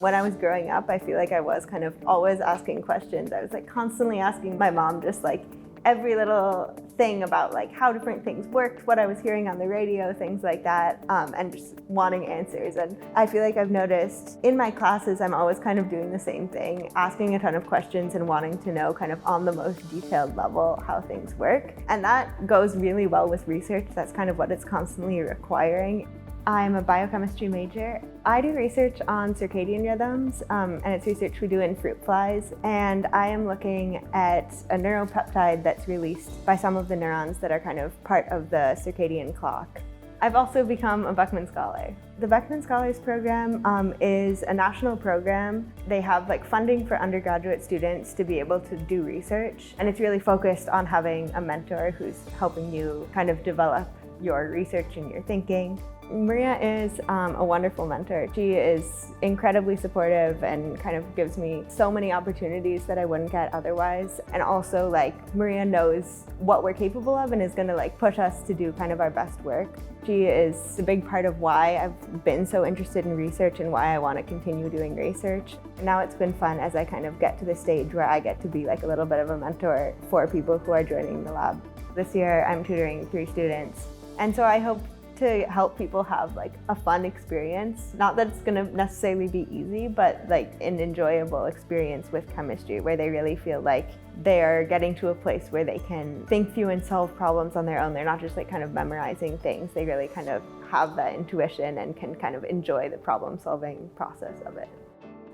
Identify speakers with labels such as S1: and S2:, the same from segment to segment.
S1: When I was growing up, I feel like I was kind of always asking questions. I was like constantly asking my mom just like every little thing about like how different things worked, what I was hearing on the radio, things like that, and just wanting answers. And I feel like I've noticed in my classes, I'm always kind of doing the same thing, asking a ton of questions and wanting to know kind of on the most detailed level how things work. And that goes really well with research. That's kind of what it's constantly requiring. I'm a biochemistry major. I do research on circadian rhythms, and it's research we do in fruit flies. And I am looking at a neuropeptide that's released by some of the neurons that are kind of part of the circadian clock. I've also become a Beckman Scholar. The Beckman Scholars Program is a national program. They have like funding for undergraduate students to be able to do research. And it's really focused on having a mentor who's helping you kind of develop your research and your thinking. Maria is a wonderful mentor. She is incredibly supportive and kind of gives me so many opportunities that I wouldn't get otherwise. And also like Maria knows what we're capable of and is gonna like push us to do kind of our best work. She is a big part of why I've been so interested in research and why I want to continue doing research. And now it's been fun as I kind of get to the stage where I get to be like a little bit of a mentor for people who are joining the lab. This year I'm tutoring 3 students. And so I hope to help people have like a fun experience. Not that it's gonna necessarily be easy, but like an enjoyable experience with chemistry where they really feel like they are getting to a place where they can think through and solve problems on their own. They're not just like kind of memorizing things. They really kind of have that intuition and can kind of enjoy the problem solving process of it.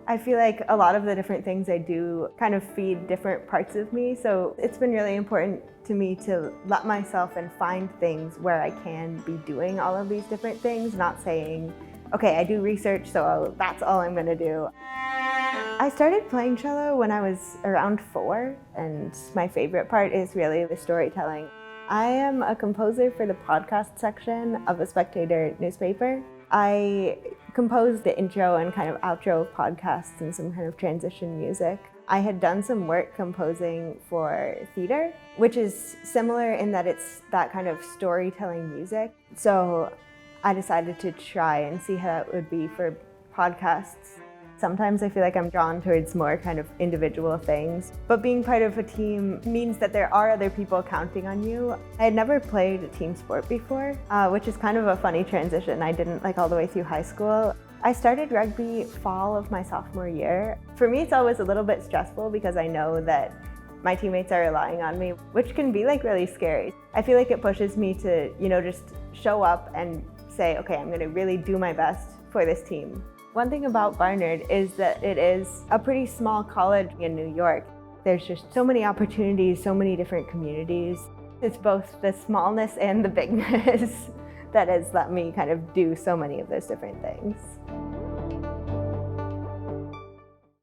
S1: I feel like a lot of the different things I do kind of feed different parts of me. So it's been really important to me to let myself and find things where I can be doing all of these different things, not saying, okay, I do research, so that's all I'm gonna do. I started playing cello when I was around 4, and my favorite part is really the storytelling. I am a composer for the podcast section of a Spectator newspaper. I compose the intro and kind of outro of podcasts and some kind of transition music. I had done some work composing for theater, which is similar in that it's that kind of storytelling music. So I decided to try and see how that would be for podcasts. Sometimes I feel like I'm drawn towards more kind of individual things, but being part of a team means that there are other people counting on you. I had never played a team sport before, which is kind of a funny transition. I didn't like all the way through high school. I started rugby fall of my sophomore year. For me, it's always a little bit stressful because I know that my teammates are relying on me, which can be like really scary. I feel like it pushes me to, just show up and say, okay, I'm gonna really do my best for this team. One thing about Barnard is that it is a pretty small college in New York. There's just so many opportunities, so many different communities. It's both the smallness and the bigness that has let me kind of do so many of those different things.